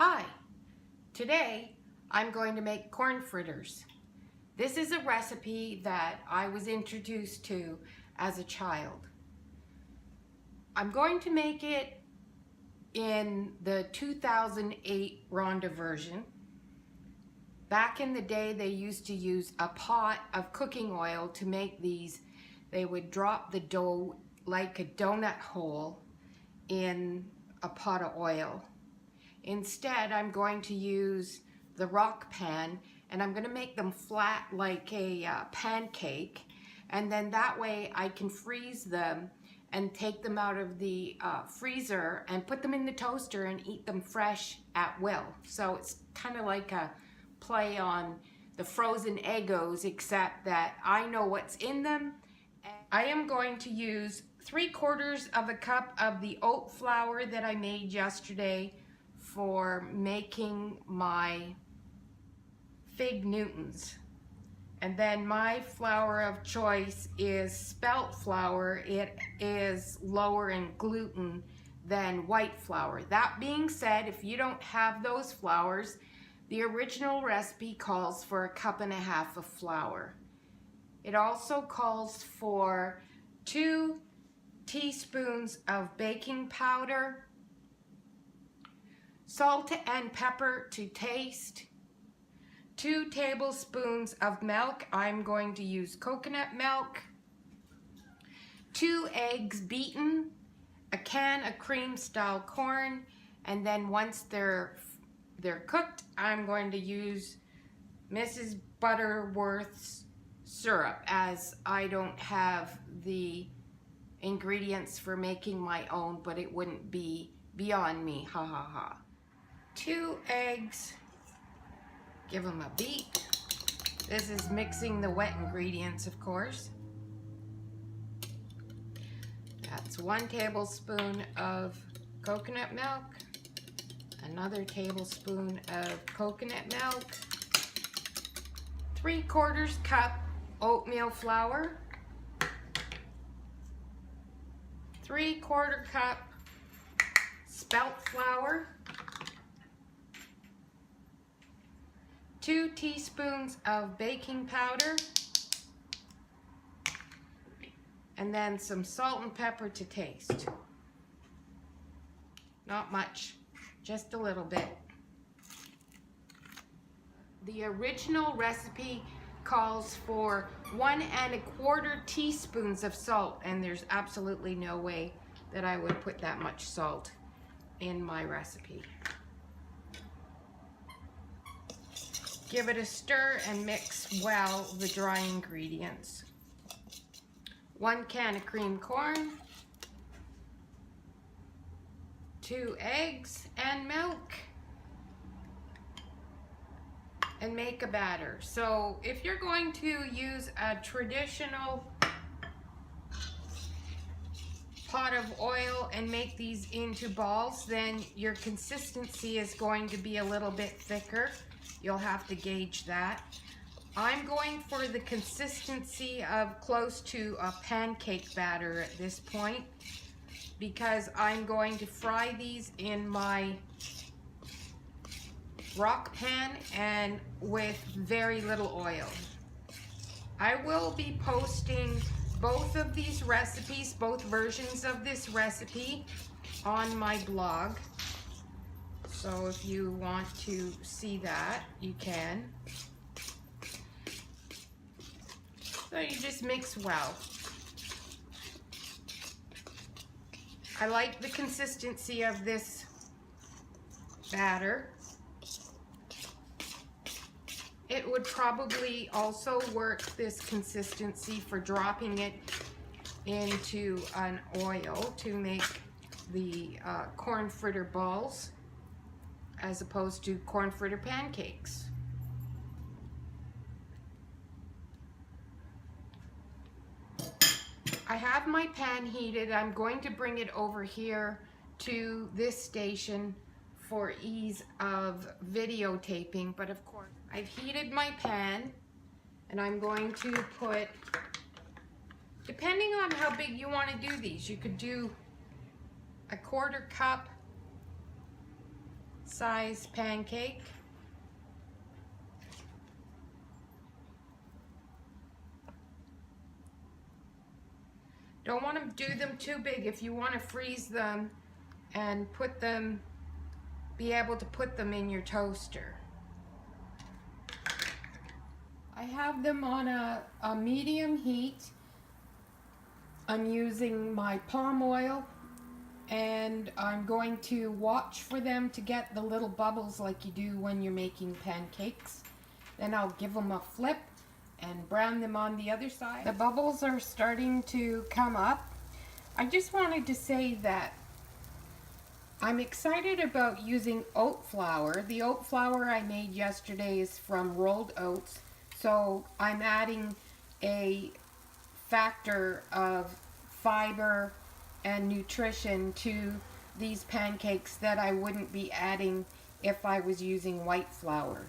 Hi, today I'm going to make corn fritters. This is a recipe that I was introduced to as a child. I'm going to make it in the 2008 Ronda version. Back in the day, they used to use a pot of cooking oil to make these. They would drop the dough like a donut hole in a pot of oil. Instead, I'm going to use the rock pan, and I'm going to make them flat like a pancake, and then that way I can freeze them and take them out of the freezer and put them in the toaster and eat them fresh at will. So it's kind of like a play on the frozen Eggos, except that I know what's in them. I am going to use 3/4 of a cup of the oat flour that I made yesterday for making my fig Newtons. And then my flour of choice is spelt flour. It is lower in gluten than white flour. That being said, if you don't have those flours, the original recipe calls for 1.5 cups of flour. It also calls for 2 teaspoons of baking powder, salt and pepper to taste, 2 tablespoons of milk. I'm going to use coconut milk, 2 eggs beaten, a can of cream style corn, and then once they're cooked, I'm going to use Mrs. Butterworth's syrup, as I don't have the ingredients for making my own, but it wouldn't be beyond me, ha ha ha. 2 eggs, give them a beat. This is mixing the wet ingredients, of course. That's 1 tablespoon of coconut milk, another tablespoon of coconut milk, 3/4 cup oatmeal flour, 3/4 cup spelt flour, 2 teaspoons of baking powder, and then some salt and pepper to taste. Not much, just a little bit. The original recipe calls for 1¼ teaspoons of salt, and there's absolutely no way that I would put that much salt in my recipe. Give it a stir and mix well the dry ingredients. 1 can of cream corn, 2 eggs and milk, and make a batter. So if you're going to use a traditional pot of oil and make these into balls, then your consistency is going to be a little bit thicker. You'll have to gauge that. I'm going for the consistency of close to a pancake batter at this point, because I'm going to fry these in my rock pan and with very little oil. I will be posting both of these recipes, both versions of this recipe, on my blog. So if you want to see that, you can. So you just mix well. I like the consistency of this batter. It would probably also work, this consistency, for dropping it into an oil to make the corn fritter balls, as opposed to corn fritter pancakes. I have my pan heated. I'm going to bring it over here to this station for ease of videotaping, but of course I've heated my pan, and I'm going to put, depending on how big you want to do these, you could do 1/4 cup size pancake. Don't want to do them too big. If you want to freeze them and be able to put them in your toaster. I have them on a medium heat. I'm using my palm oil, and I'm going to watch for them to get the little bubbles like you do when you're making pancakes. Then I'll give them a flip and brown them on the other side. The bubbles are starting to come up. I just wanted to say that I'm excited about using oat flour. The oat flour I made yesterday is from rolled oats, so I'm adding a factor of fiber and nutrition to these pancakes that I wouldn't be adding if I was using white flour.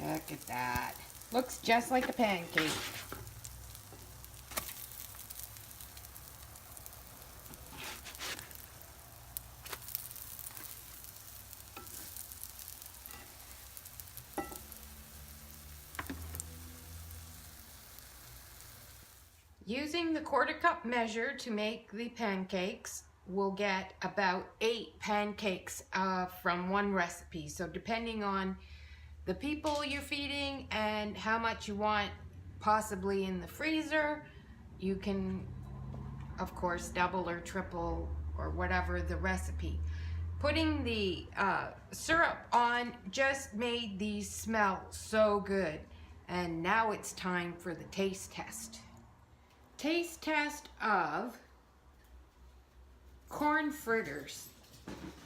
Look at that. Looks just like a pancake. Using the 1/4 cup measure to make the pancakes, we'll get about 8 pancakes from one recipe. So depending on the people you're feeding and how much you want possibly in the freezer, you can of course double or triple or whatever the recipe. Putting the syrup on just made these smell so good. And now it's time for the taste test. Taste test of corn fritters,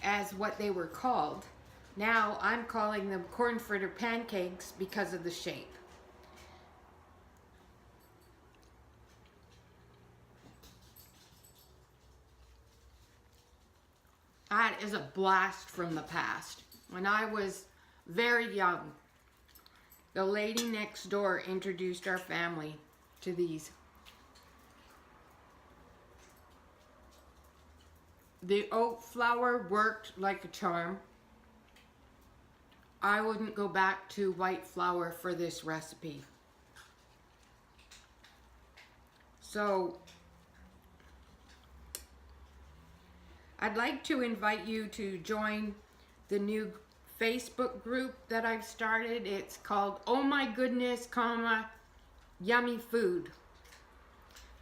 as what they were called. Now I'm calling them corn fritter pancakes because of the shape. That is a blast from the past. When I was very young, the lady next door introduced our family to these. The oat flour worked like a charm. I wouldn't go back to white flour for this recipe. So, I'd like to invite you to join the new Facebook group that I've started. It's called Oh My Goodness, Yummy Food.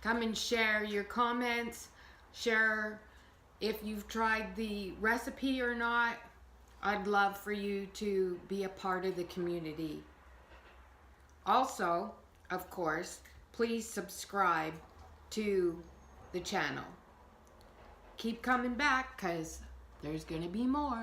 Come and share your comments, share if you've tried the recipe or not. I'd love for you to be a part of the community. Also, of course, please subscribe to the channel. Keep coming back because there's going to be more.